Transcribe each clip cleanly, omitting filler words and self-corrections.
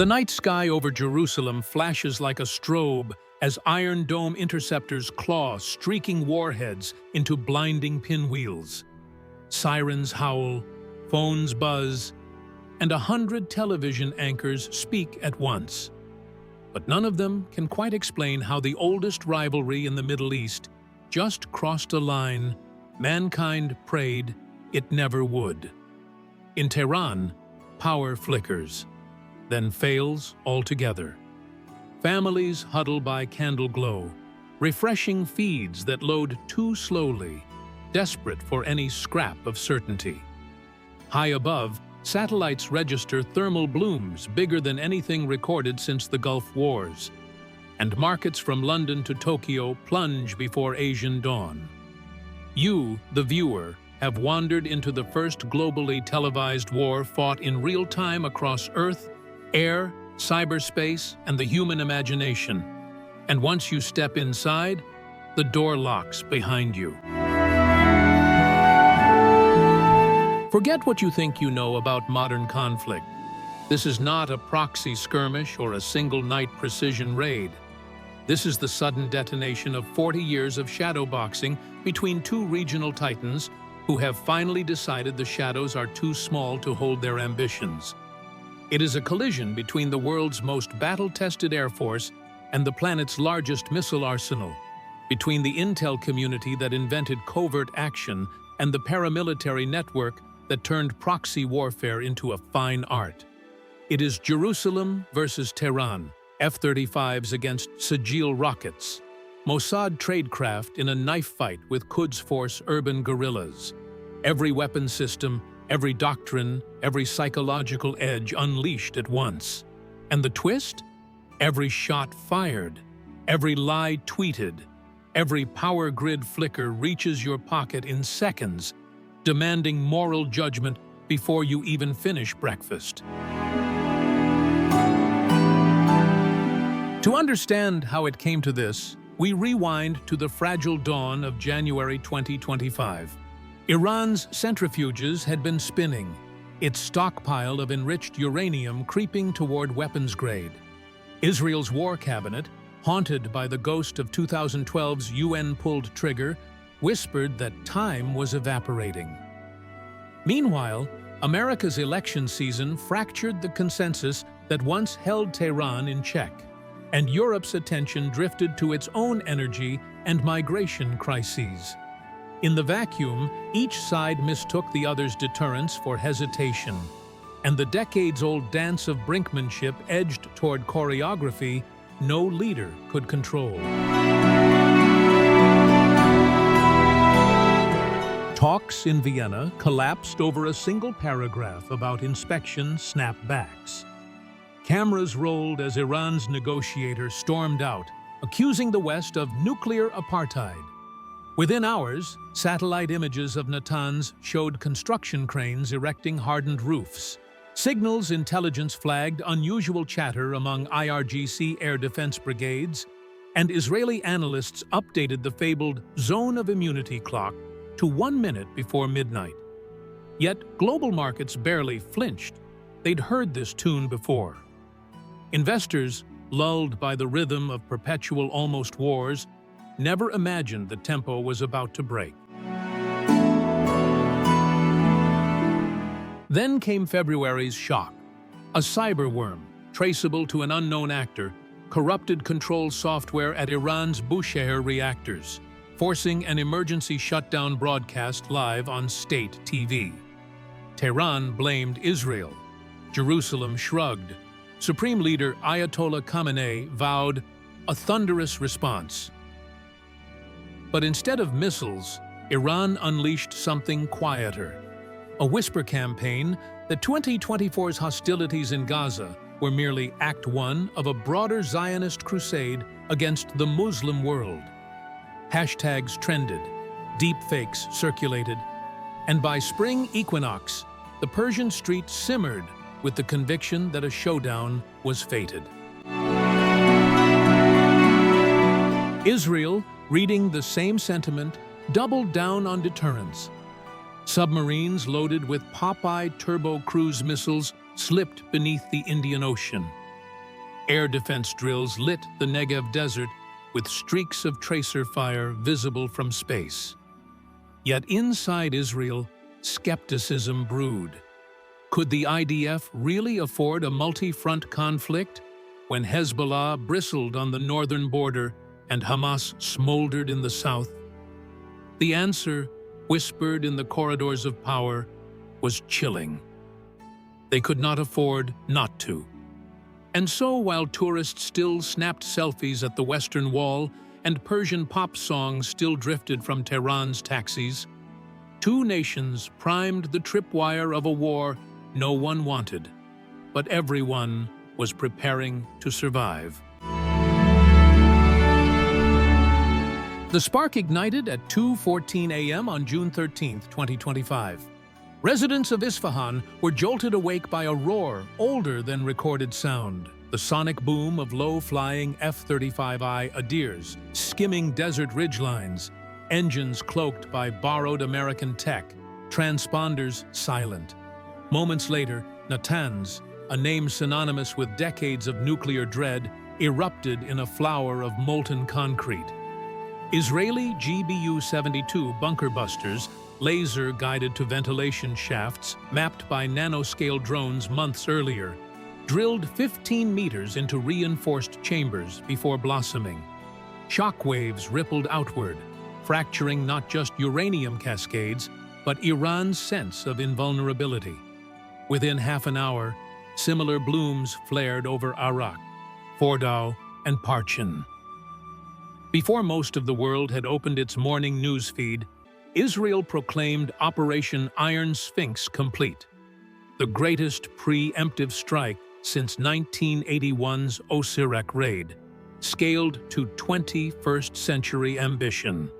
The night sky over Jerusalem flashes like a strobe as Iron Dome interceptors claw streaking warheads into blinding pinwheels. Sirens howl, phones buzz, and 100 television anchors speak at once. But none of them can quite explain how the oldest rivalry in the Middle East just crossed a line mankind prayed it never would. In Tehran, power flickers, then fails altogether. Families huddle by candle glow, refreshing feeds that load too slowly, desperate for any scrap of certainty. High above, satellites register thermal blooms bigger than anything recorded since the Gulf Wars, and markets from London to Tokyo plunge before Asian dawn. You, the viewer, have wandered into the first globally televised war fought in real time across Earth, air, cyberspace, and the human imagination. And once you step inside, the door locks behind you. Forget what you think you know about modern conflict. This is not a proxy skirmish or a single-night precision raid. This is the sudden detonation of 40 years of shadowboxing between two regional titans who have finally decided the shadows are too small to hold their ambitions. It is a collision between the world's most battle-tested air force and the planet's largest missile arsenal, between the intel community that invented covert action and the paramilitary network that turned proxy warfare into a fine art. It is Jerusalem versus Tehran, F-35s against Sejjil rockets, Mossad tradecraft in a knife fight with Quds Force urban guerrillas. Every weapon system, every doctrine, every psychological edge unleashed at once. And the twist? Every shot fired, every lie tweeted, every power grid flicker reaches your pocket in seconds, demanding moral judgment before you even finish breakfast. To understand how it came to this, we rewind to the fragile dawn of January 2025. Iran's centrifuges had been spinning, its stockpile of enriched uranium creeping toward weapons grade. Israel's war cabinet, haunted by the ghost of 2012's UN-pulled trigger, whispered that time was evaporating. Meanwhile, America's election season fractured the consensus that once held Tehran in check, and Europe's attention drifted to its own energy and migration crises. In the vacuum, each side mistook the other's deterrence for hesitation, and the decades-old dance of brinkmanship edged toward choreography no leader could control. Talks in Vienna collapsed over a single paragraph about inspection snapbacks. Cameras rolled as Iran's negotiator stormed out, accusing the West of nuclear apartheid. Within hours, satellite images of Natanz showed construction cranes erecting hardened roofs. Signals intelligence flagged unusual chatter among IRGC air defense brigades, and Israeli analysts updated the fabled zone of immunity clock to 1 minute before midnight. Yet global markets barely flinched. They'd heard this tune before. Investors, lulled by the rhythm of perpetual almost wars, never imagined the tempo was about to break. Then came February's shock. A cyber worm, traceable to an unknown actor, corrupted control software at Iran's Bushehr reactors, forcing an emergency shutdown broadcast live on state TV. Tehran blamed Israel. Jerusalem shrugged. Supreme Leader Ayatollah Khamenei vowed a thunderous response. But instead of missiles, Iran unleashed something quieter. A whisper campaign that 2024's hostilities in Gaza were merely Act 1 of a broader Zionist crusade against the Muslim world. Hashtags trended, deepfakes circulated, and by spring equinox, the Persian street simmered with the conviction that a showdown was fated. Israel, reading the same sentiment, doubled down on deterrence. Submarines loaded with Popeye turbo cruise missiles slipped beneath the Indian Ocean. Air defense drills lit the Negev desert with streaks of tracer fire visible from space. Yet inside Israel, skepticism brewed. Could the IDF really afford a multi-front conflict when Hezbollah bristled on the northern border and Hamas smoldered in the south? The answer, whispered in the corridors of power, was chilling. They could not afford not to. And so, while tourists still snapped selfies at the Western Wall and Persian pop songs still drifted from Tehran's taxis, two nations primed the tripwire of a war no one wanted, but everyone was preparing to survive. The spark ignited at 2:14 a.m. on June 13, 2025. Residents of Isfahan were jolted awake by a roar older than recorded sound, the sonic boom of low-flying F-35I Adirs skimming desert ridgelines, engines cloaked by borrowed American tech, transponders silent. Moments later, Natanz, a name synonymous with decades of nuclear dread, erupted in a flower of molten concrete. Israeli GBU-72 bunker busters, laser-guided to ventilation shafts mapped by nanoscale drones months earlier, drilled 15 meters into reinforced chambers before blossoming. Shockwaves rippled outward, fracturing not just uranium cascades, but Iran's sense of invulnerability. Within half an hour, similar blooms flared over Arak, Fordow, and Parchin. Before most of the world had opened its morning newsfeed, Israel proclaimed Operation Iron Sphinx complete, the greatest preemptive strike since 1981's Osirak raid, scaled to 21st century ambition.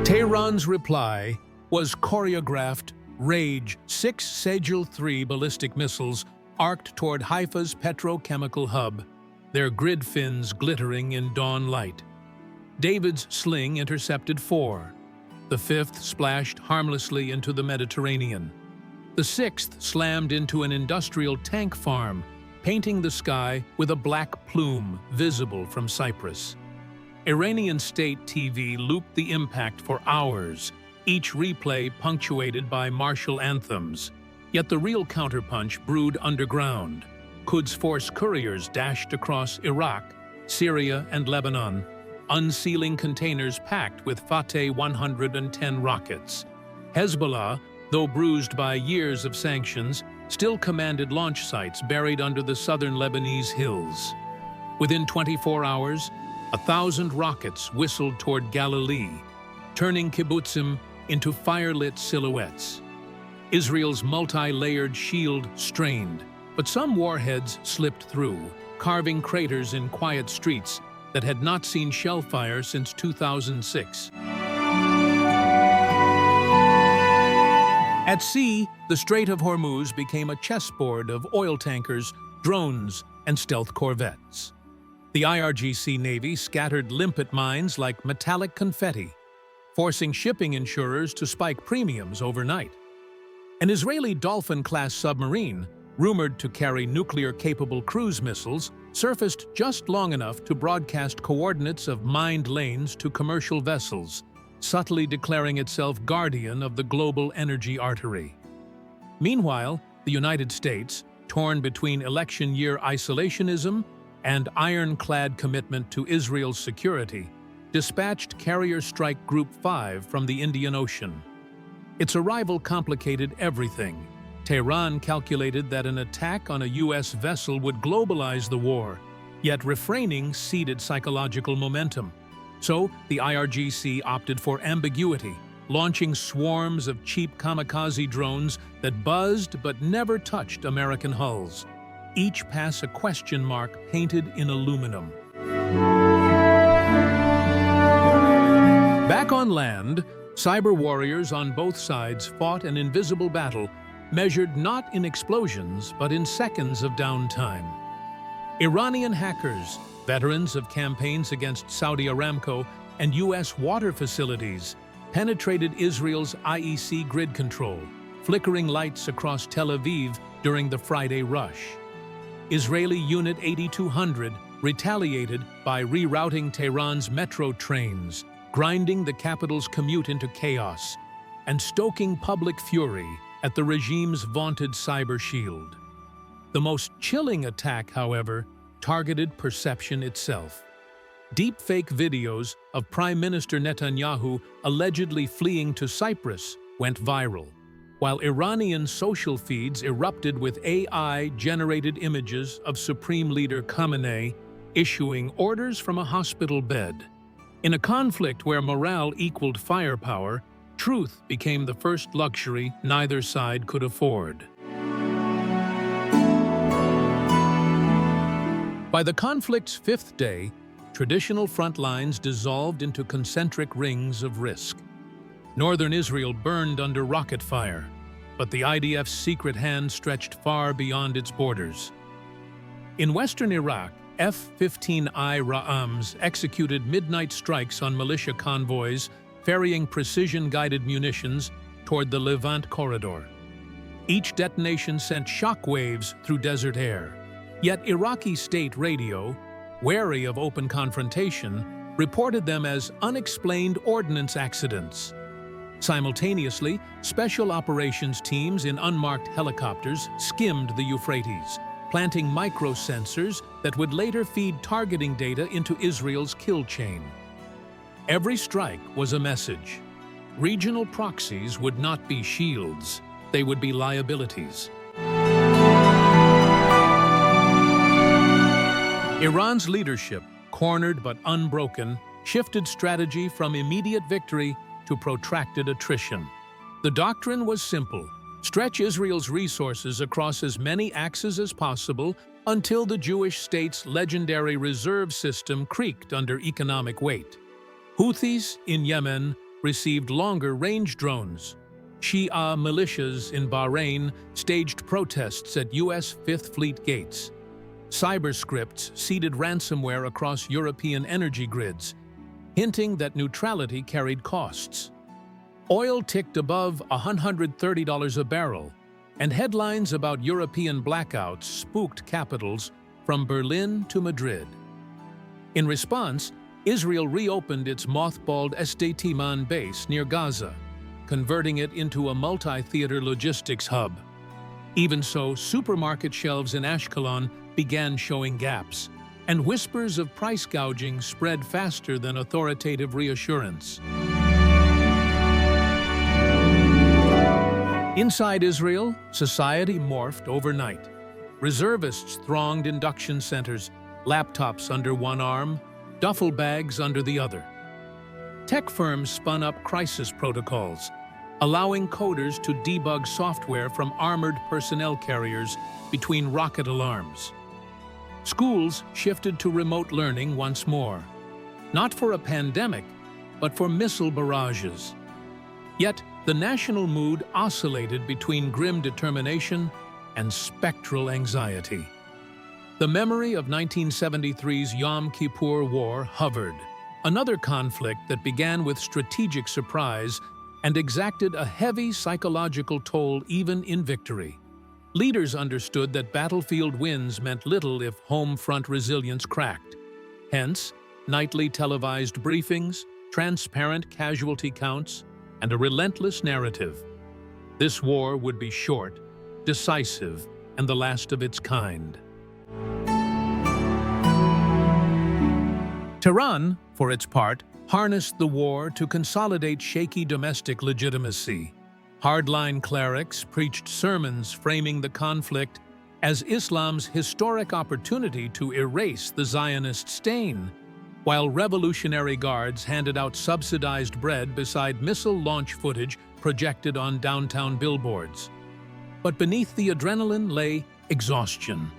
Tehran's reply was choreographed Rage 6 Sejjil 3 ballistic missiles arced toward Haifa's petrochemical hub, their grid fins glittering in dawn light. David's sling intercepted 4. The 5th splashed harmlessly into the Mediterranean. The 6th slammed into an industrial tank farm, painting the sky with a black plume visible from Cyprus. Iranian state TV looped the impact for hours, each replay punctuated by martial anthems. Yet the real counterpunch brewed underground. Quds Force couriers dashed across Iraq, Syria, and Lebanon, unsealing containers packed with Fateh 110 rockets. Hezbollah, though bruised by years of sanctions, still commanded launch sites buried under the southern Lebanese hills. Within 24 hours, 1,000 rockets whistled toward Galilee, turning kibbutzim into fire-lit silhouettes. Israel's multi-layered shield strained, but some warheads slipped through, carving craters in quiet streets that had not seen shell fire since 2006. At sea, the Strait of Hormuz became a chessboard of oil tankers, drones, and stealth corvettes. The IRGC Navy scattered limpet mines like metallic confetti, forcing shipping insurers to spike premiums overnight. An Israeli Dolphin-class submarine, rumored to carry nuclear-capable cruise missiles, surfaced just long enough to broadcast coordinates of mined lanes to commercial vessels, subtly declaring itself guardian of the global energy artery. Meanwhile, the United States, torn between election-year isolationism and ironclad commitment to Israel's security, dispatched Carrier Strike Group 5 from the Indian Ocean. Its arrival complicated everything. Tehran calculated that an attack on a U.S. vessel would globalize the war, yet refraining ceded psychological momentum. So, the IRGC opted for ambiguity, launching swarms of cheap kamikaze drones that buzzed but never touched American hulls, each pass a question mark painted in aluminum. Back on land, cyber warriors on both sides fought an invisible battle measured not in explosions but in seconds of downtime. Iranian hackers, veterans of campaigns against Saudi Aramco and U.S. water facilities, penetrated Israel's IEC grid control, flickering lights across Tel Aviv during the Friday rush. Israeli Unit 8200 retaliated by rerouting Tehran's metro trains, grinding the capital's commute into chaos, and stoking public fury at the regime's vaunted cyber shield. The most chilling attack, however, targeted perception itself. Deepfake videos of Prime Minister Netanyahu allegedly fleeing to Cyprus went viral, while Iranian social feeds erupted with AI-generated images of Supreme Leader Khamenei issuing orders from a hospital bed. In a conflict where morale equaled firepower, truth became the first luxury neither side could afford. By the conflict's fifth day, traditional front lines dissolved into concentric rings of risk. Northern Israel burned under rocket fire, but the IDF's secret hand stretched far beyond its borders. In western Iraq, F-15I Ra'ams executed midnight strikes on militia convoys, ferrying precision-guided munitions toward the Levant corridor. Each detonation sent shockwaves through desert air. Yet Iraqi state radio, wary of open confrontation, reported them as unexplained ordnance accidents. Simultaneously, special operations teams in unmarked helicopters skimmed the Euphrates, planting microsensors that would later feed targeting data into Israel's kill chain. Every strike was a message. Regional proxies would not be shields, they would be liabilities. Iran's leadership, cornered but unbroken, shifted strategy from immediate victory to protracted attrition. The doctrine was simple: stretch Israel's resources across as many axes as possible until the Jewish state's legendary reserve system creaked under economic weight. Houthis in Yemen received longer-range drones. Shia militias in Bahrain staged protests at U.S. Fifth Fleet gates. Cyberscripts seeded ransomware across European energy grids, hinting that neutrality carried costs. Oil ticked above $130 a barrel, and headlines about European blackouts spooked capitals from Berlin to Madrid. In response, Israel reopened its mothballed Sde Timan base near Gaza, converting it into a multi-theater logistics hub. Even so, supermarket shelves in Ashkelon began showing gaps, and whispers of price gouging spread faster than authoritative reassurance. Inside Israel, society morphed overnight. Reservists thronged induction centers, laptops under one arm, duffel bags under the other. Tech firms spun up crisis protocols, allowing coders to debug software from armored personnel carriers between rocket alarms. Schools shifted to remote learning once more, not for a pandemic, but for missile barrages. Yet, the national mood oscillated between grim determination and spectral anxiety. The memory of 1973's Yom Kippur War hovered, another conflict that began with strategic surprise and exacted a heavy psychological toll even in victory. Leaders understood that battlefield wins meant little if home front resilience cracked. Hence, nightly televised briefings, transparent casualty counts, and a relentless narrative. This war would be short, decisive, and the last of its kind. Tehran, for its part, harnessed the war to consolidate shaky domestic legitimacy. Hardline clerics preached sermons framing the conflict as Islam's historic opportunity to erase the Zionist stain, while Revolutionary Guards handed out subsidized bread beside missile launch footage projected on downtown billboards. But beneath the adrenaline lay exhaustion.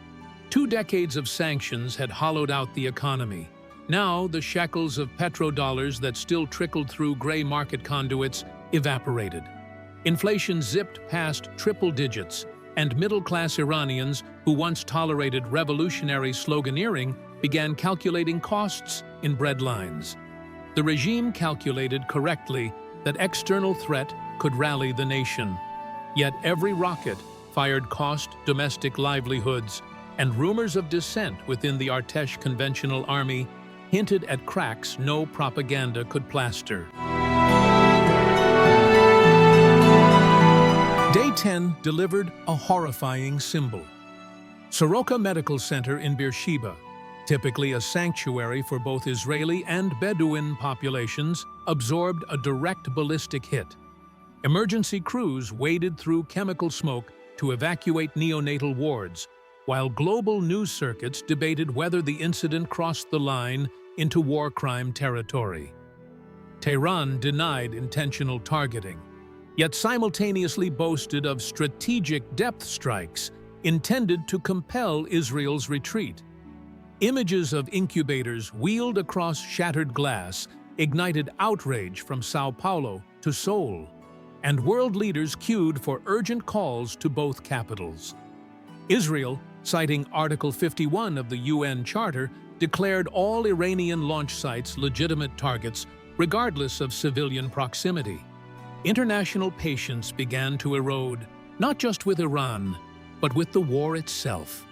2 decades of sanctions had hollowed out the economy. Now, the shekels of petrodollars that still trickled through gray market conduits evaporated. Inflation zipped past triple digits, and middle-class Iranians who once tolerated revolutionary sloganeering began calculating costs in breadlines. The regime calculated correctly that external threat could rally the nation. Yet every rocket fired cost domestic livelihoods, and rumors of dissent within the Artesh conventional army hinted at cracks no propaganda could plaster. Day 10 delivered a horrifying symbol. Soroka Medical Center in Beersheba, typically a sanctuary for both Israeli and Bedouin populations, absorbed a direct ballistic hit. Emergency crews waded through chemical smoke to evacuate neonatal wards, while global news circuits debated whether the incident crossed the line into war crime territory. Tehran denied intentional targeting, yet simultaneously boasted of strategic depth strikes intended to compel Israel's retreat. Images of incubators wheeled across shattered glass ignited outrage from Sao Paulo to Seoul, and world leaders queued for urgent calls to both capitals. Israel, citing Article 51 of the UN Charter, declared all Iranian launch sites legitimate targets regardless of civilian proximity. International patience began to erode, not just with Iran, but with the war itself.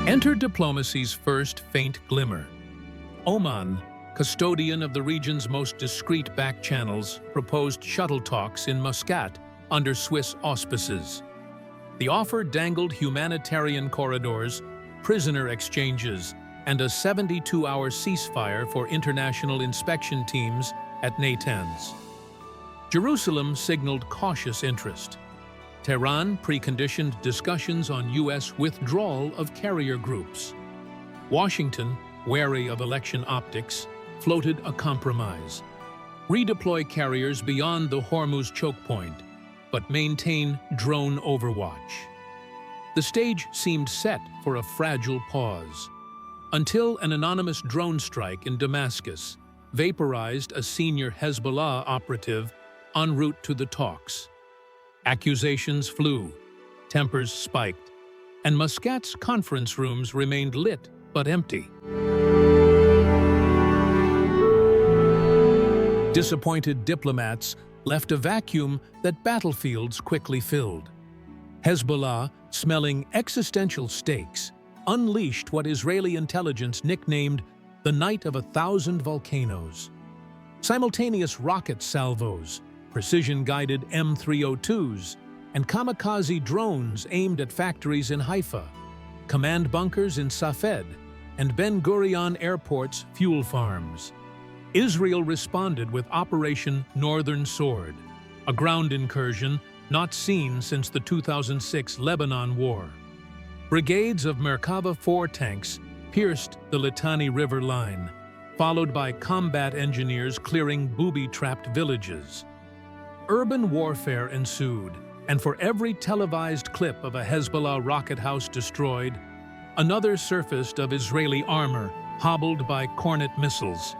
Enter diplomacy's first faint glimmer. Oman, custodian of the region's most discreet back channels, proposed shuttle talks in Muscat under Swiss auspices. The offer dangled humanitarian corridors, prisoner exchanges, and a 72-hour ceasefire for international inspection teams at Natanz. Jerusalem signaled cautious interest. Tehran preconditioned discussions on U.S. withdrawal of carrier groups. Washington, wary of election optics, floated a compromise. Redeploy carriers beyond the Hormuz choke point, but maintain drone overwatch. The stage seemed set for a fragile pause, until an anonymous drone strike in Damascus vaporized a senior Hezbollah operative en route to the talks. Accusations flew, tempers spiked, and Muscat's conference rooms remained lit but empty. Disappointed diplomats left a vacuum that battlefields quickly filled. Hezbollah, smelling existential stakes, unleashed what Israeli intelligence nicknamed the Night of 1,000 Volcanoes. Simultaneous rocket salvos, precision-guided M302s, and kamikaze drones aimed at factories in Haifa, command bunkers in Safed, and Ben Gurion Airport's fuel farms. Israel responded with Operation Northern Sword, a ground incursion not seen since the 2006 Lebanon War. Brigades of Merkava 4 tanks pierced the Litani River line, followed by combat engineers clearing booby-trapped villages. Urban warfare ensued, and for every televised clip of a Hezbollah rocket house destroyed, another surfaced of Israeli armor hobbled by Cornet missiles.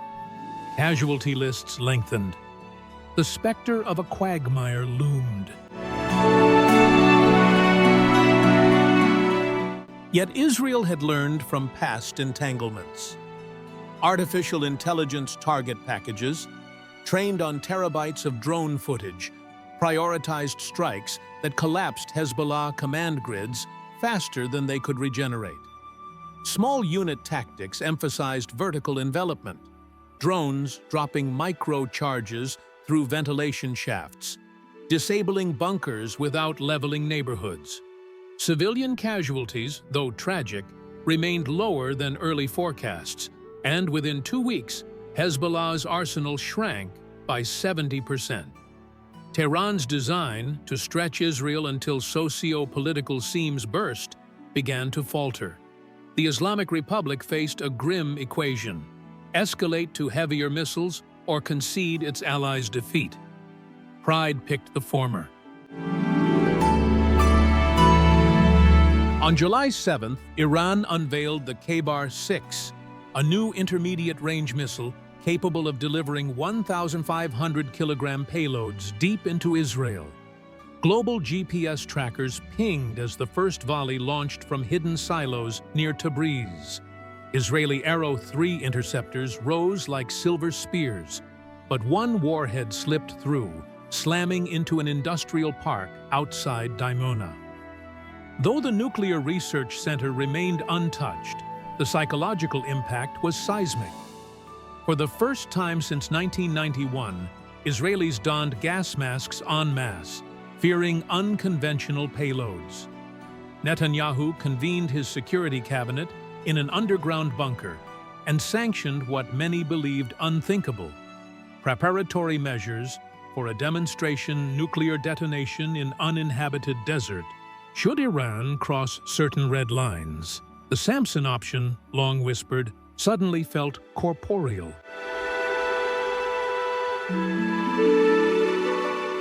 Casualty lists lengthened. The specter of a quagmire loomed. Yet Israel had learned from past entanglements. Artificial intelligence target packages, trained on terabytes of drone footage, prioritized strikes that collapsed Hezbollah command grids faster than they could regenerate. Small unit tactics emphasized vertical envelopment, drones dropping micro-charges through ventilation shafts, disabling bunkers without leveling neighborhoods. Civilian casualties, though tragic, remained lower than early forecasts, and within 2 weeks, Hezbollah's arsenal shrank by 70%. Tehran's design to stretch Israel until socio-political seams burst began to falter. The Islamic Republic faced a grim equation: escalate to heavier missiles or concede its allies' defeat. Pride picked the former. On July 7th, Iran unveiled the Khaybar-6, a new intermediate-range missile capable of delivering 1,500-kilogram payloads deep into Israel. Global GPS trackers pinged as the first volley launched from hidden silos near Tabriz. Israeli Arrow 3 interceptors rose like silver spears, but one warhead slipped through, slamming into an industrial park outside Dimona. Though the nuclear research center remained untouched, the psychological impact was seismic. For the first time since 1991, Israelis donned gas masks en masse, fearing unconventional payloads. Netanyahu convened his security cabinet in an underground bunker and sanctioned what many believed unthinkable: preparatory measures for a demonstration nuclear detonation in uninhabited desert should Iran cross certain red lines. The Samson option, long whispered, suddenly felt corporeal.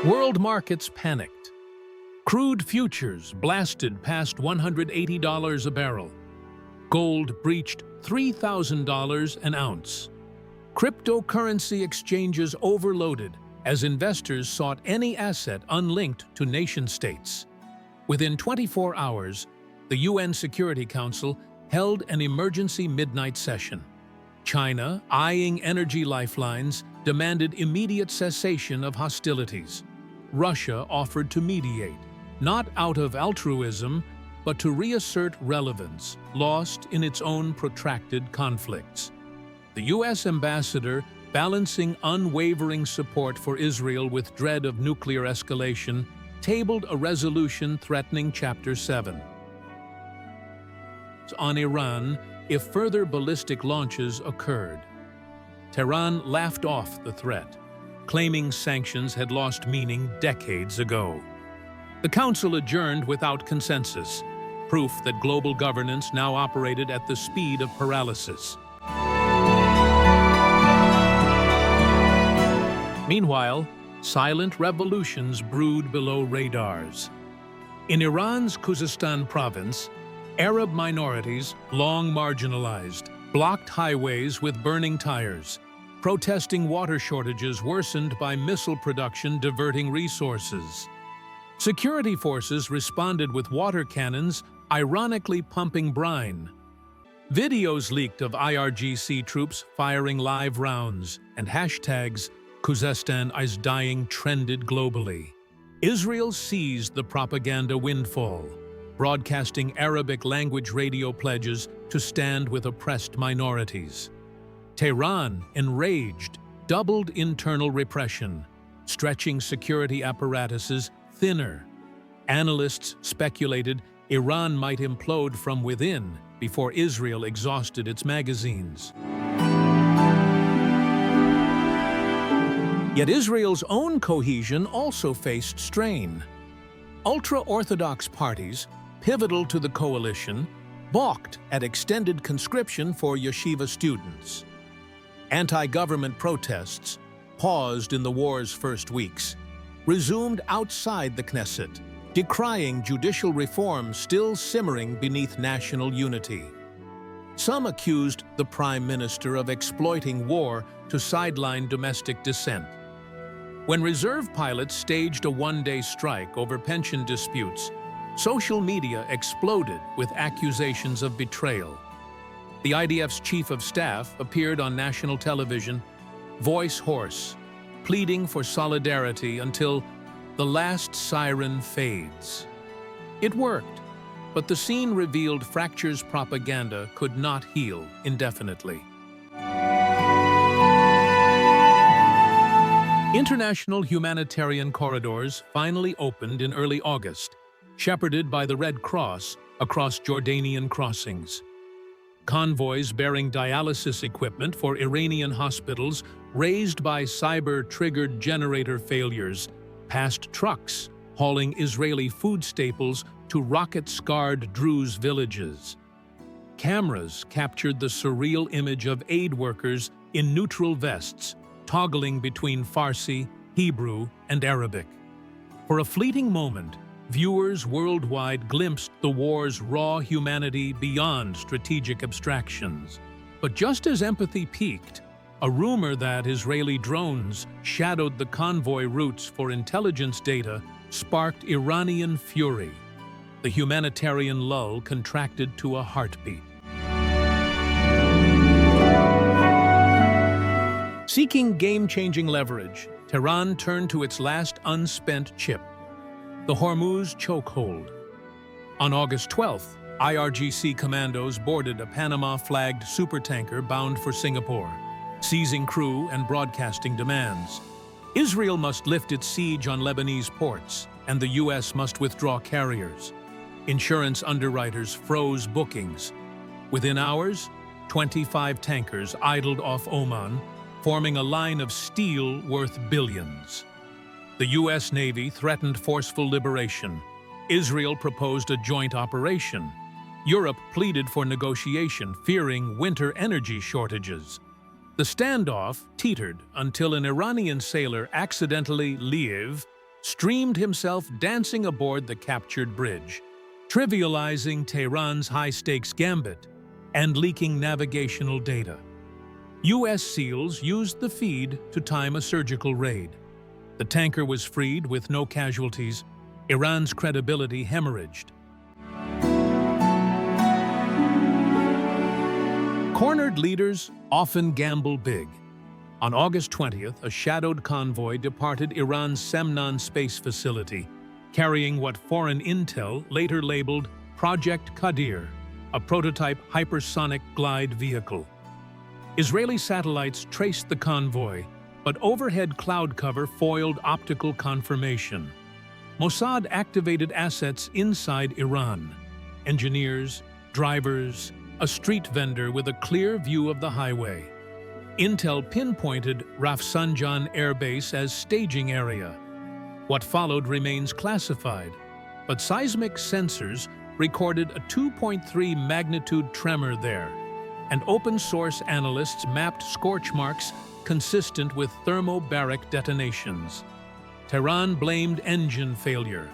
World markets panicked. Crude futures blasted past $180 a barrel. Gold breached $3,000 an ounce. Cryptocurrency exchanges overloaded as investors sought any asset unlinked to nation-states. Within 24 hours, the UN Security Council held an emergency midnight session. China, eyeing energy lifelines, demanded immediate cessation of hostilities. Russia offered to mediate, not out of altruism, but to reassert relevance, lost in its own protracted conflicts. The U.S. ambassador, balancing unwavering support for Israel with dread of nuclear escalation, tabled a resolution threatening Chapter 7 on Iran if further ballistic launches occurred. Tehran laughed off the threat, claiming sanctions had lost meaning decades ago. The Council adjourned without consensus, proof that global governance now operated at the speed of paralysis. Meanwhile, silent revolutions brewed below radars. In Iran's Khuzestan province, Arab minorities, long marginalized, blocked highways with burning tires, protesting water shortages worsened by missile production diverting resources. Security forces responded with water cannons, ironically pumping brine. Videos leaked of IRGC troops firing live rounds, and hashtags "Khuzestan is dying" trended globally. Israel seized the propaganda windfall, broadcasting Arabic language radio pledges to stand with oppressed minorities. Tehran, enraged, doubled internal repression, stretching security apparatuses thinner. Analysts speculated Iran might implode from within before Israel exhausted its magazines. Yet Israel's own cohesion also faced strain. Ultra-Orthodox parties, pivotal to the coalition, balked at extended conscription for yeshiva students. Anti-government protests, paused in the war's first weeks, resumed outside the Knesset, decrying judicial reform still simmering beneath national unity. Some accused the Prime Minister of exploiting war to sideline domestic dissent. When reserve pilots staged a one-day strike over pension disputes, social media exploded with accusations of betrayal. The IDF's chief of staff appeared on national television, voice hoarse, pleading for solidarity until the last siren fades. It worked, but the scene revealed fractures propaganda could not heal indefinitely. International humanitarian corridors finally opened in early August, shepherded by the Red Cross across Jordanian crossings. Convoys bearing dialysis equipment for Iranian hospitals, raised by cyber-triggered generator failures, passed trucks hauling Israeli food staples to rocket-scarred Druze villages. Cameras captured the surreal image of aid workers in neutral vests, toggling between Farsi, Hebrew, and Arabic. For a fleeting moment, viewers worldwide glimpsed the war's raw humanity beyond strategic abstractions. But just as empathy peaked, a rumor that Israeli drones shadowed the convoy routes for intelligence data sparked Iranian fury. The humanitarian lull contracted to a heartbeat. Seeking game-changing leverage, Tehran turned to its last unspent chip, the Hormuz chokehold. On August 12th, IRGC commandos boarded a Panama-flagged supertanker bound for Singapore, seizing crew and broadcasting demands. Israel must lift its siege on Lebanese ports, and the U.S. must withdraw carriers. Insurance underwriters froze bookings. Within hours, 25 tankers idled off Oman, forming a line of steel worth billions. The U.S. Navy threatened forceful liberation. Israel proposed a joint operation. Europe pleaded for negotiation, fearing winter energy shortages. The standoff teetered until an Iranian sailor accidentally streamed himself dancing aboard the captured bridge, trivializing Tehran's high-stakes gambit and leaking navigational data. U.S. SEALs used the feed to time a surgical raid. The tanker was freed with no casualties. Iran's credibility hemorrhaged. Cornered leaders often gamble big. On August 20th, a shadowed convoy departed Iran's Semnan space facility, carrying what foreign intel later labeled Project Qadir, a prototype hypersonic glide vehicle. Israeli satellites traced the convoy, but overhead cloud cover foiled optical confirmation. Mossad activated assets inside Iran: engineers, drivers, a street vendor with a clear view of the highway. Intel pinpointed Rafsanjan Air Base as staging area. What followed remains classified, but seismic sensors recorded a 2.3 magnitude tremor there, and open-source analysts mapped scorch marks consistent with thermobaric detonations. Tehran blamed engine failure.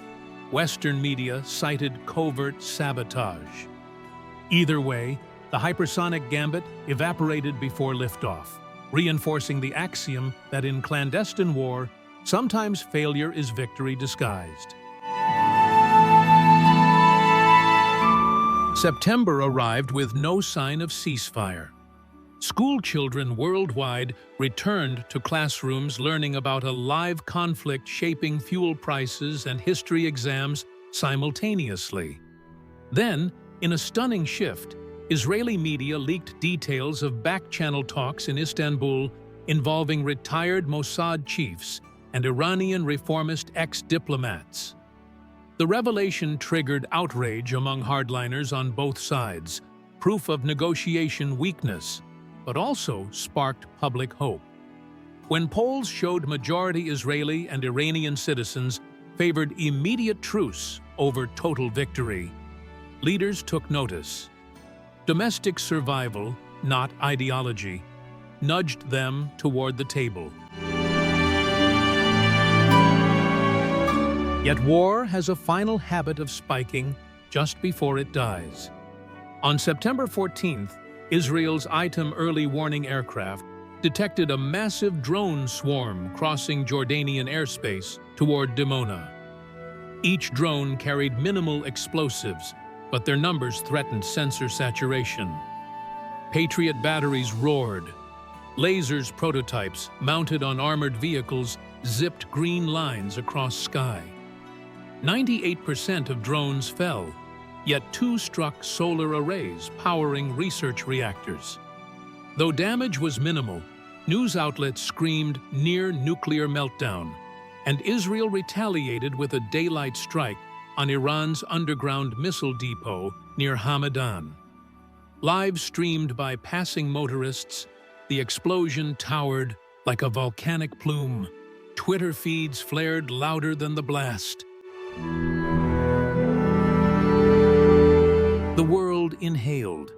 Western media cited covert sabotage. Either way, the hypersonic gambit evaporated before liftoff, reinforcing the axiom that in clandestine war, sometimes failure is victory disguised. September arrived with no sign of ceasefire. School children worldwide returned to classrooms learning about a live conflict shaping fuel prices and history exams simultaneously. Then, in a stunning shift, Israeli media leaked details of back-channel talks in Istanbul involving retired Mossad chiefs and Iranian reformist ex-diplomats. The revelation triggered outrage among hardliners on both sides, proof of negotiation weakness, but also sparked public hope. When polls showed majority Israeli and Iranian citizens favored immediate truce over total victory, leaders took notice. Domestic survival, not ideology, nudged them toward the table. Yet war has a final habit of spiking just before it dies. On September 14th, Israel's ITAM early warning aircraft detected a massive drone swarm crossing Jordanian airspace toward Dimona. Each drone carried minimal explosives, but their numbers threatened sensor saturation. Patriot batteries roared. Lasers prototypes mounted on armored vehicles zipped green lines across sky. 98% of drones fell, yet 2 struck solar arrays powering research reactors. Though damage was minimal, news outlets screamed near nuclear meltdown, and Israel retaliated with a daylight strike on Iran's underground missile depot near Hamadan. Live streamed by passing motorists, the explosion towered like a volcanic plume. Twitter feeds flared louder than the blast. The world inhaled,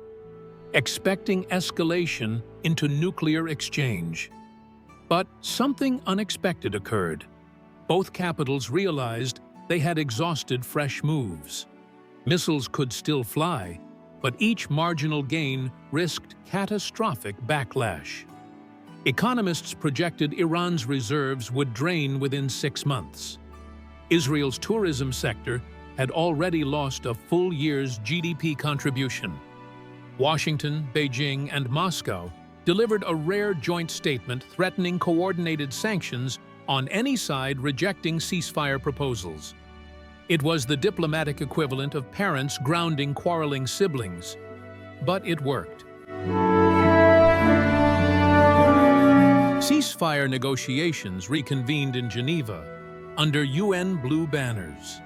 expecting escalation into nuclear exchange. But something unexpected occurred. Both capitals realized they had exhausted fresh moves. Missiles could still fly, but each marginal gain risked catastrophic backlash. Economists projected Iran's reserves would drain within 6 months. Israel's tourism sector had already lost a full year's GDP contribution. Washington, Beijing, and Moscow delivered a rare joint statement threatening coordinated sanctions on any side rejecting ceasefire proposals. It was the diplomatic equivalent of parents grounding quarreling siblings, but it worked. Ceasefire negotiations reconvened in Geneva under UN blue banners.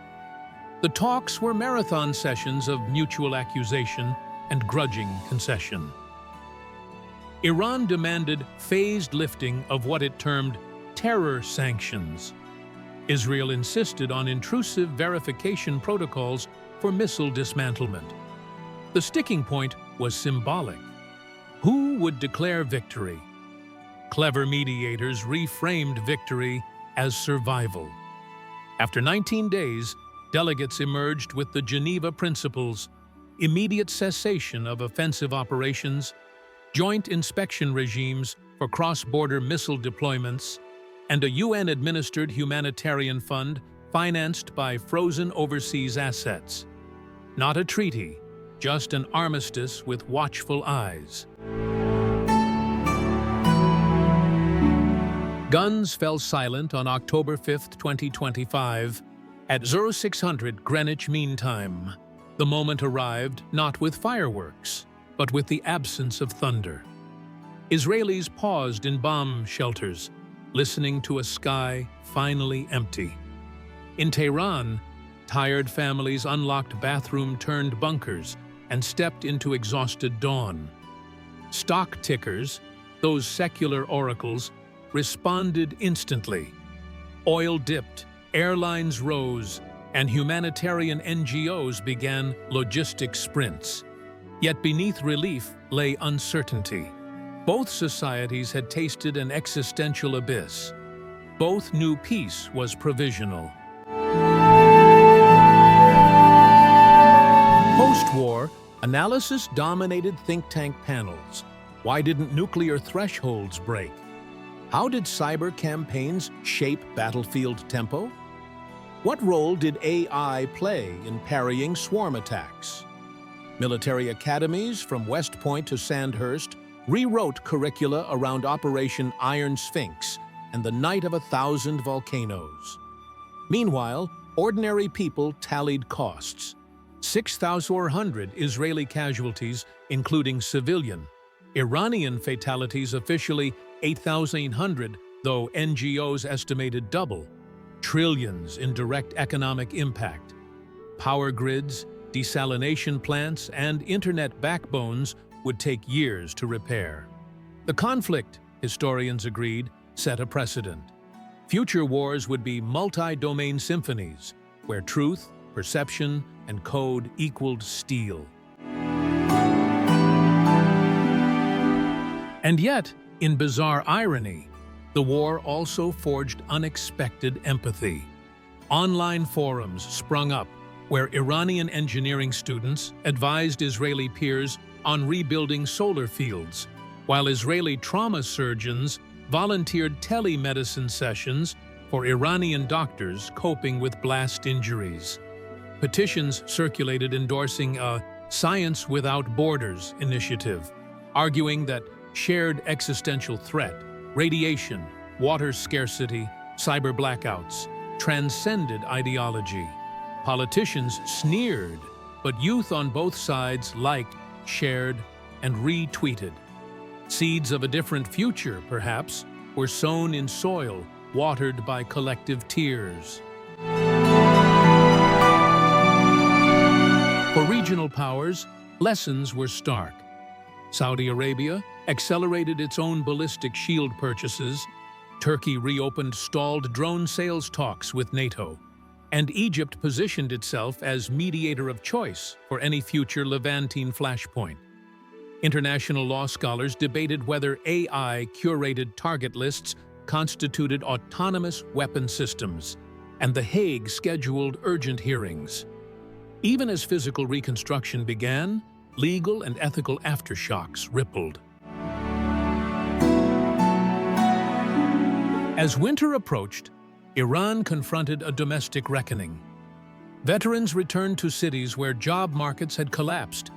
The talks were marathon sessions of mutual accusation and grudging concession. Iran demanded phased lifting of what it termed terror sanctions. Israel insisted on intrusive verification protocols for missile dismantlement. The sticking point was symbolic. Who would declare victory? Clever mediators reframed victory as survival. After 19 days, delegates emerged with the Geneva Principles: immediate cessation of offensive operations, joint inspection regimes for cross-border missile deployments, and a UN-administered humanitarian fund financed by frozen overseas assets. Not a treaty, just an armistice with watchful eyes. Guns fell silent on October 5, 2025, at 0600 Greenwich Mean Time. The moment arrived not with fireworks, but with the absence of thunder. Israelis paused in bomb shelters, listening to a sky finally empty. In Tehran, tired families unlocked bathroom-turned bunkers and stepped into exhausted dawn. Stock tickers, those secular oracles, responded instantly. Oil dipped, airlines rose, and humanitarian NGOs began logistic sprints. Yet beneath relief lay uncertainty. Both societies had tasted an existential abyss. Both knew peace was provisional. Post-war, analysis dominated think tank panels. Why didn't nuclear thresholds break? How did cyber campaigns shape battlefield tempo? What role did AI play in parrying swarm attacks? Military academies from West Point to Sandhurst rewrote curricula around Operation Iron Sphinx and the Night of 1,000 Volcanoes. Meanwhile, ordinary people tallied costs. 6,400 Israeli casualties, including civilian. Iranian fatalities officially 8,800, though NGOs estimated double. Trillions in direct economic impact. Power grids, desalination plants, and internet backbones would take years to repair. The conflict, historians agreed, set a precedent. Future wars would be multi-domain symphonies, where truth, perception, and code equaled steel. And yet, in bizarre irony, the war also forged unexpected empathy. Online forums sprung up where Iranian engineering students advised Israeli peers on rebuilding solar fields, while Israeli trauma surgeons volunteered telemedicine sessions for Iranian doctors coping with blast injuries. Petitions circulated endorsing a Science Without Borders initiative, arguing that shared existential threat, radiation, water scarcity, cyber blackouts, transcended ideology. Politicians sneered, but youth on both sides liked, shared, and retweeted. Seeds of a different future, perhaps, were sown in soil watered by collective tears. For regional powers, lessons were stark. Saudi Arabia accelerated its own ballistic shield purchases, Turkey reopened stalled drone sales talks with NATO, and Egypt positioned itself as mediator of choice for any future Levantine flashpoint. International law scholars debated whether AI-curated target lists constituted autonomous weapon systems, and The Hague scheduled urgent hearings. Even as physical reconstruction began, legal and ethical aftershocks rippled. As winter approached, Iran confronted a domestic reckoning. Veterans returned to cities where job markets had collapsed,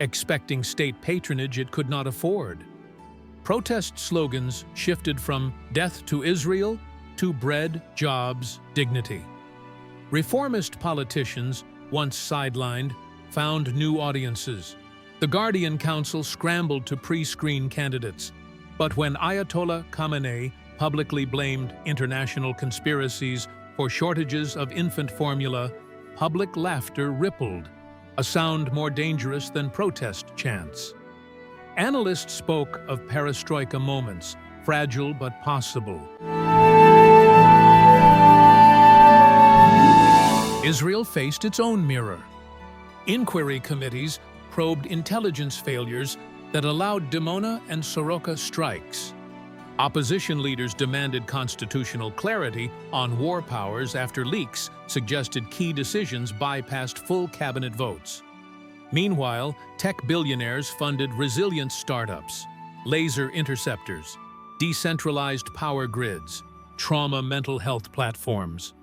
expecting state patronage it could not afford. Protest slogans shifted from "death to Israel" to "bread, jobs, dignity." Reformist politicians, once sidelined, found new audiences. The Guardian Council scrambled to pre-screen candidates, but when Ayatollah Khamenei publicly blamed international conspiracies for shortages of infant formula, public laughter rippled, a sound more dangerous than protest chants. Analysts spoke of perestroika moments, fragile but possible. Israel faced its own mirror. Inquiry committees probed intelligence failures that allowed Dimona and Soroka strikes. Opposition leaders demanded constitutional clarity on war powers after leaks suggested key decisions bypassed full cabinet votes. Meanwhile, tech billionaires funded resilient startups, laser interceptors, decentralized power grids, trauma mental health platforms.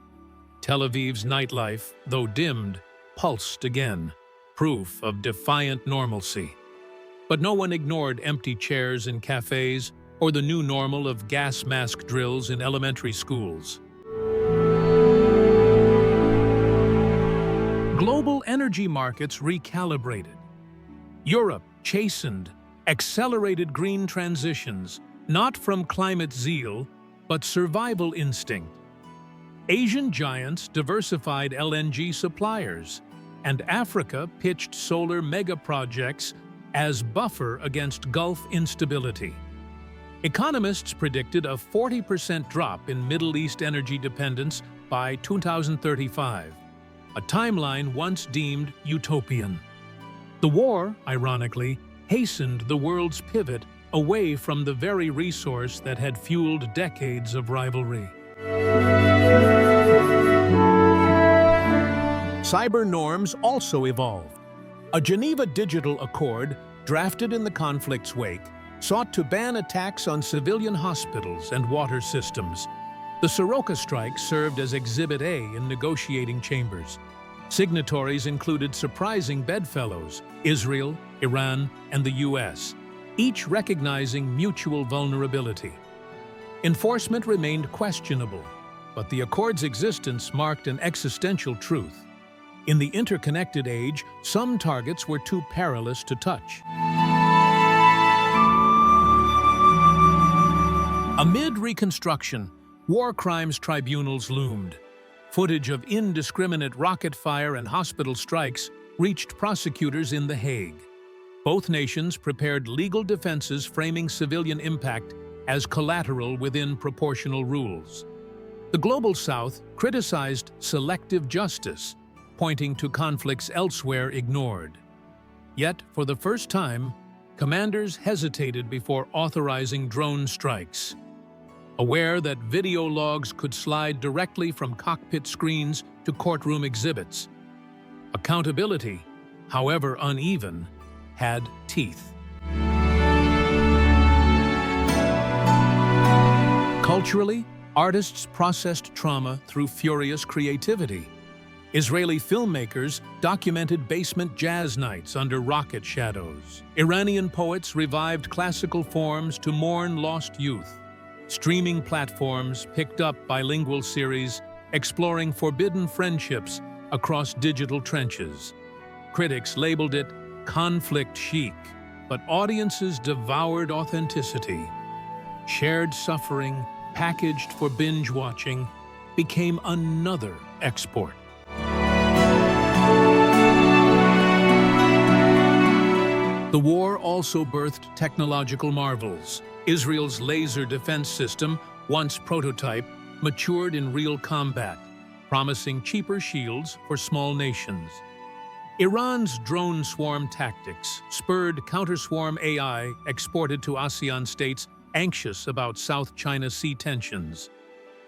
Tel Aviv's nightlife, though dimmed, pulsed again, proof of defiant normalcy. But no one ignored empty chairs in cafes or the new normal of gas mask drills in elementary schools. Global energy markets recalibrated. Europe chastened, accelerated green transitions, not from climate zeal, but survival instinct. Asian giants diversified LNG suppliers, and Africa pitched solar megaprojects as buffer against Gulf instability. Economists predicted a 40% drop in Middle East energy dependence by 2035, a timeline once deemed utopian. The war, ironically, hastened the world's pivot away from the very resource that had fueled decades of rivalry. Cyber norms also evolved. A Geneva Digital Accord, drafted in the conflict's wake, sought to ban attacks on civilian hospitals and water systems. The Soroka strike served as Exhibit A in negotiating chambers. Signatories included surprising bedfellows: Israel, Iran, and the US, each recognizing mutual vulnerability. Enforcement remained questionable, but the accord's existence marked an existential truth. In the interconnected age, some targets were too perilous to touch. Amid reconstruction, war crimes tribunals loomed. Footage of indiscriminate rocket fire and hospital strikes reached prosecutors in The Hague. Both nations prepared legal defenses framing civilian impact as collateral within proportional rules. The Global South criticized selective justice, pointing to conflicts elsewhere ignored. Yet, for the first time, commanders hesitated before authorizing drone strikes. Aware that video logs could slide directly from cockpit screens to courtroom exhibits, accountability, however uneven, had teeth. Culturally, artists processed trauma through furious creativity. Israeli filmmakers documented basement jazz nights under rocket shadows. Iranian poets revived classical forms to mourn lost youth. Streaming platforms picked up bilingual series exploring forbidden friendships across digital trenches. Critics labeled it conflict chic, but audiences devoured authenticity. Shared suffering, packaged for binge-watching, became another export. The war also birthed technological marvels. Israel's laser defense system, once prototype, matured in real combat, promising cheaper shields for small nations. Iran's drone swarm tactics spurred counter-swarm AI exported to ASEAN states anxious about South China Sea tensions.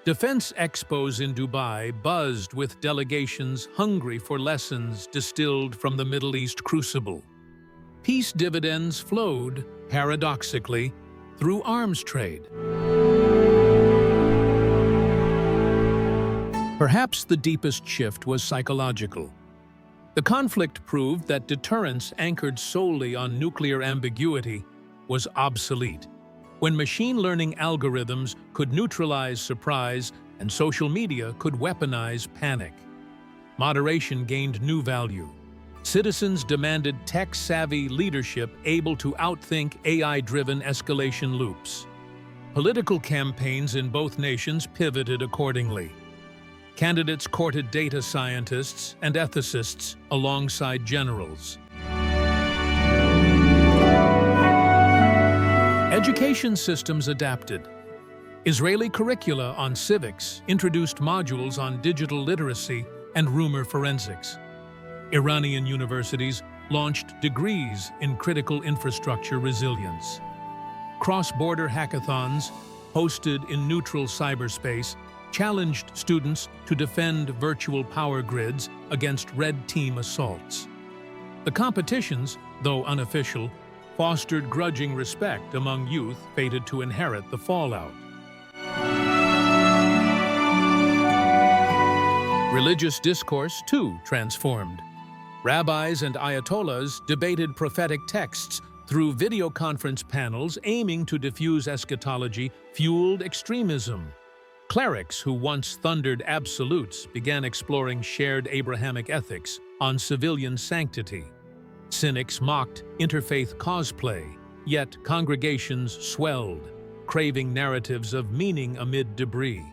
Defense expos in Dubai buzzed with delegations hungry for lessons distilled from the Middle East crucible. Peace dividends flowed, paradoxically, through arms trade. Perhaps the deepest shift was psychological. The conflict proved that deterrence anchored solely on nuclear ambiguity was obsolete. when machine learning algorithms could neutralize surprise and social media could weaponize panic. Moderation gained new value. Citizens demanded tech-savvy leadership able to outthink AI-driven escalation loops. Political campaigns in both nations pivoted accordingly. Candidates courted data scientists and ethicists alongside generals. Education systems adapted. Israeli curricula on civics introduced modules on digital literacy and rumor forensics. Iranian universities launched degrees in critical infrastructure resilience. Cross-border hackathons, hosted in neutral cyberspace, challenged students to defend virtual power grids against red team assaults. The competitions, though unofficial, fostered grudging respect among youth fated to inherit the fallout. Religious discourse, too, transformed. Rabbis and ayatollahs debated prophetic texts through video conference panels aiming to diffuse eschatology fueled extremism. Clerics who once thundered absolutes began exploring shared Abrahamic ethics on civilian sanctity. Cynics mocked interfaith cosplay, yet congregations swelled, craving narratives of meaning amid debris.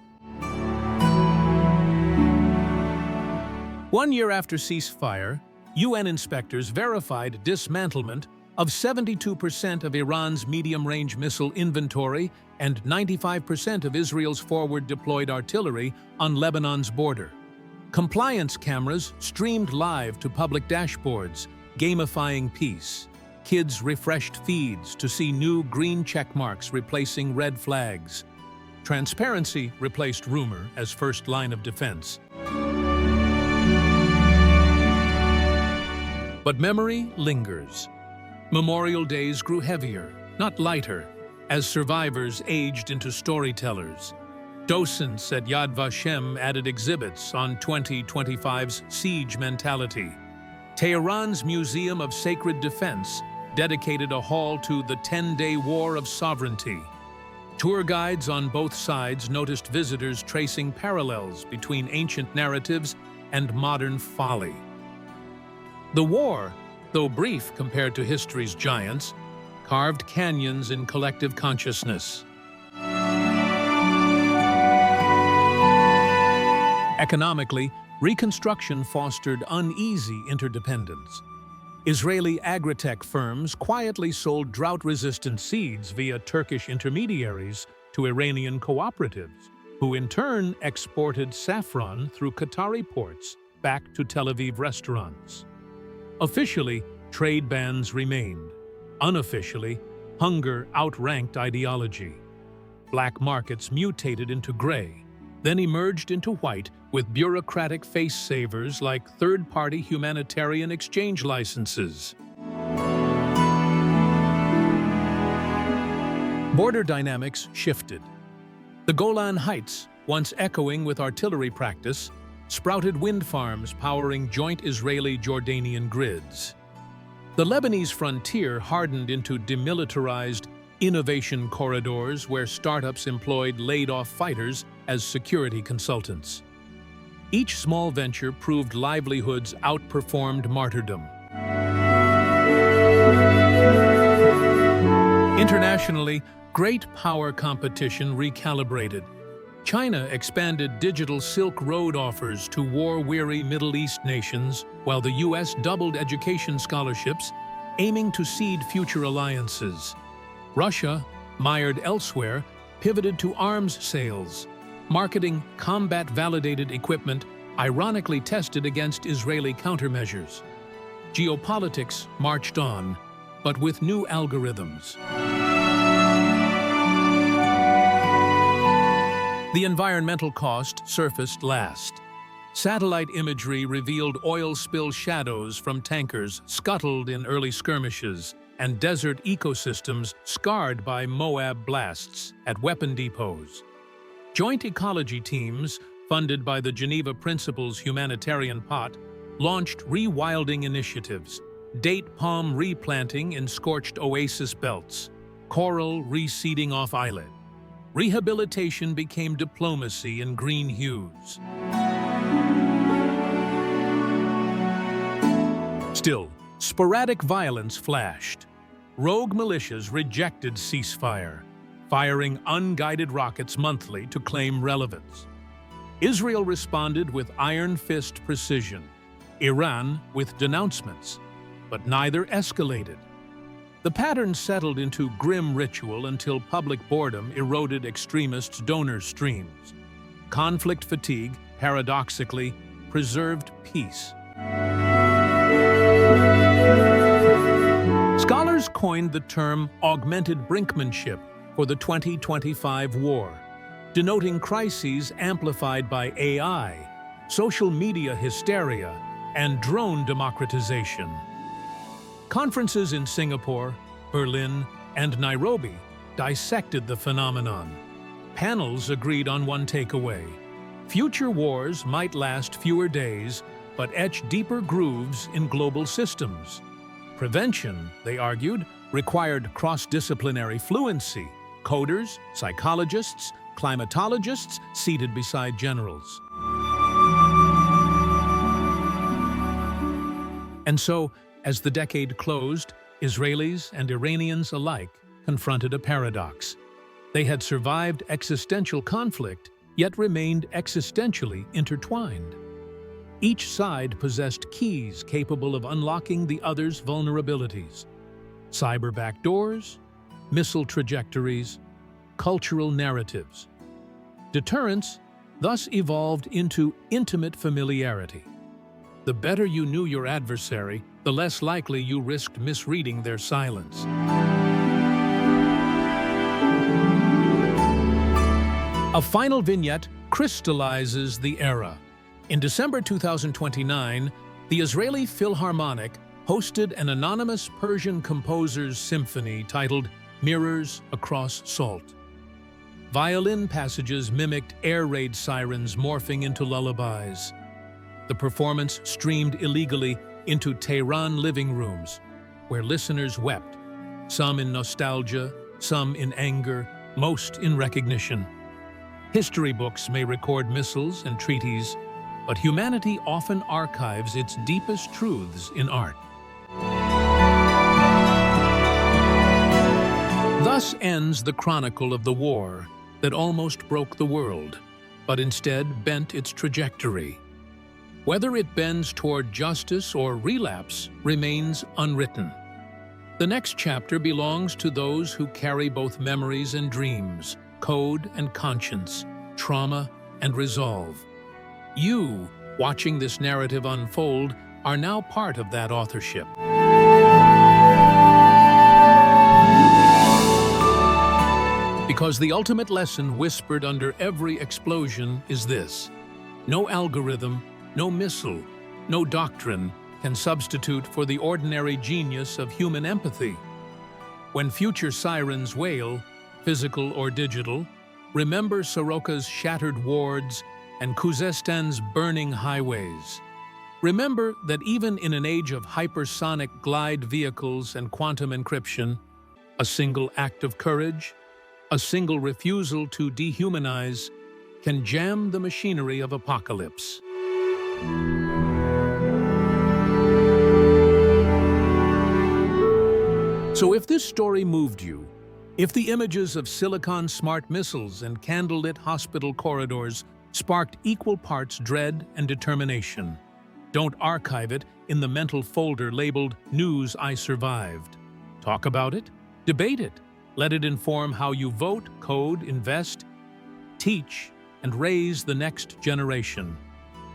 1 year after ceasefire, UN inspectors verified dismantlement of 72% of Iran's medium-range missile inventory and 95% of Israel's forward-deployed artillery on Lebanon's border. Compliance cameras streamed live to public dashboards, gamifying peace. Kids refreshed feeds to see new green checkmarks replacing red flags. Transparency replaced rumor as first line of defense. But memory lingers. Memorial days grew heavier, not lighter, as survivors aged into storytellers. Docents at Yad Vashem added exhibits on 2025's siege mentality. Tehran's Museum of Sacred Defense dedicated a hall to the 10-day War of Sovereignty. Tour guides on both sides noticed visitors tracing parallels between ancient narratives and modern folly. The war, though brief compared to history's giants, carved canyons in collective consciousness. Economically, reconstruction fostered uneasy interdependence. Israeli agritech firms quietly sold drought-resistant seeds via Turkish intermediaries to Iranian cooperatives, who in turn exported saffron through Qatari ports back to Tel Aviv restaurants. Officially, trade bans remained. Unofficially, hunger outranked ideology. Black markets mutated into gray, then emerged into white with bureaucratic face-savers like third-party humanitarian exchange licenses. Border dynamics shifted. The Golan Heights, once echoing with artillery practice, sprouted wind farms powering joint Israeli-Jordanian grids. The Lebanese frontier hardened into demilitarized innovation corridors where startups employed laid-off fighters as security consultants. Each small venture proved livelihoods outperformed martyrdom. Internationally, great power competition recalibrated. China expanded digital Silk Road offers to war-weary Middle East nations, while the U.S. doubled education scholarships, aiming to seed future alliances. Russia, mired elsewhere, pivoted to arms sales, marketing combat-validated equipment ironically tested against Israeli countermeasures. Geopolitics marched on, but with new algorithms. The environmental cost surfaced last. Satellite imagery revealed oil spill shadows from tankers scuttled in early skirmishes and desert ecosystems scarred by Moab blasts at weapon depots. Joint ecology teams, funded by the Geneva Principles humanitarian pot, launched rewilding initiatives, date palm replanting in scorched oasis belts, coral receding off eyelid. Rehabilitation became diplomacy in green hues. Still, sporadic violence flashed. Rogue militias rejected ceasefire, firing unguided rockets monthly to claim relevance. Israel responded with iron fist precision, Iran with denouncements, but neither escalated. The pattern settled into grim ritual until public boredom eroded extremist donor streams. Conflict fatigue, paradoxically, preserved peace. Scholars coined the term augmented brinkmanship for the 2025 war, denoting crises amplified by AI, social media hysteria, and drone democratization. Conferences in Singapore, Berlin, and Nairobi dissected the phenomenon. Panels agreed on one takeaway: future wars might last fewer days, but etch deeper grooves in global systems. Prevention, they argued, required cross-disciplinary fluency: coders, psychologists, climatologists seated beside generals. And so, as the decade closed, Israelis and Iranians alike confronted a paradox. They had survived existential conflict, yet remained existentially intertwined. Each side possessed keys capable of unlocking the other's vulnerabilities: cyber backdoors, missile trajectories, cultural narratives. Deterrence thus evolved into intimate familiarity. The better you knew your adversary, the less likely you risked misreading their silence. A final vignette crystallizes the era. In December 2029, the Israeli Philharmonic hosted an anonymous Persian composer's symphony titled Mirrors Across Salt. Violin passages mimicked air raid sirens morphing into lullabies. The performance streamed illegally into Tehran living rooms, where listeners wept, some in nostalgia, some in anger, most in recognition. History books may record missiles and treaties, but humanity often archives its deepest truths in art. Thus ends the chronicle of the war that almost broke the world, but instead bent its trajectory. Whether it bends toward justice or relapse remains unwritten. The next chapter belongs to those who carry both memories and dreams, code and conscience, trauma and resolve. You, watching this narrative unfold, are now part of that authorship. Because the ultimate lesson whispered under every explosion is this: no algorithm, no missile, no doctrine can substitute for the ordinary genius of human empathy. When future sirens wail, physical or digital, remember Soroka's shattered wards and Khuzestan's burning highways. Remember that even in an age of hypersonic glide vehicles and quantum encryption, a single act of courage, a single refusal to dehumanize, can jam the machinery of apocalypse. So if this story moved you, if the images of silicon smart missiles and candlelit hospital corridors sparked equal parts dread and determination, don't archive it in the mental folder labeled News I Survived. Talk about it, debate it, let it inform how you vote, code, invest, teach, and raise the next generation.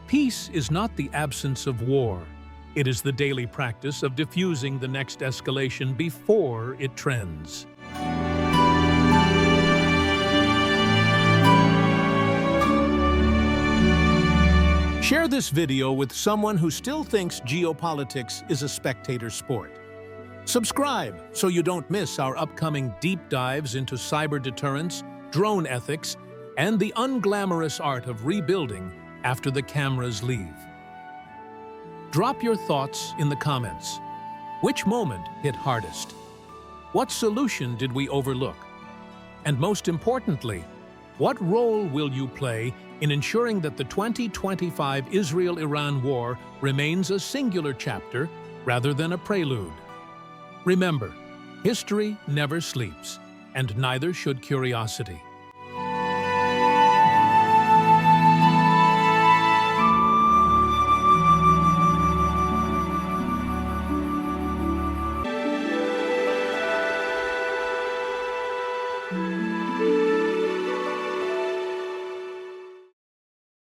Peace is not the absence of war. It is the daily practice of diffusing the next escalation before it trends. Share this video with someone who still thinks geopolitics is a spectator sport. Subscribe so you don't miss our upcoming deep dives into cyber deterrence, drone ethics, and the unglamorous art of rebuilding after the cameras leave. Drop your thoughts in the comments. Which moment hit hardest? What solution did we overlook? And most importantly, what role will you play in ensuring that the 2025 Israel-Iran war remains a singular chapter rather than a prelude? Remember, history never sleeps, and neither should curiosity.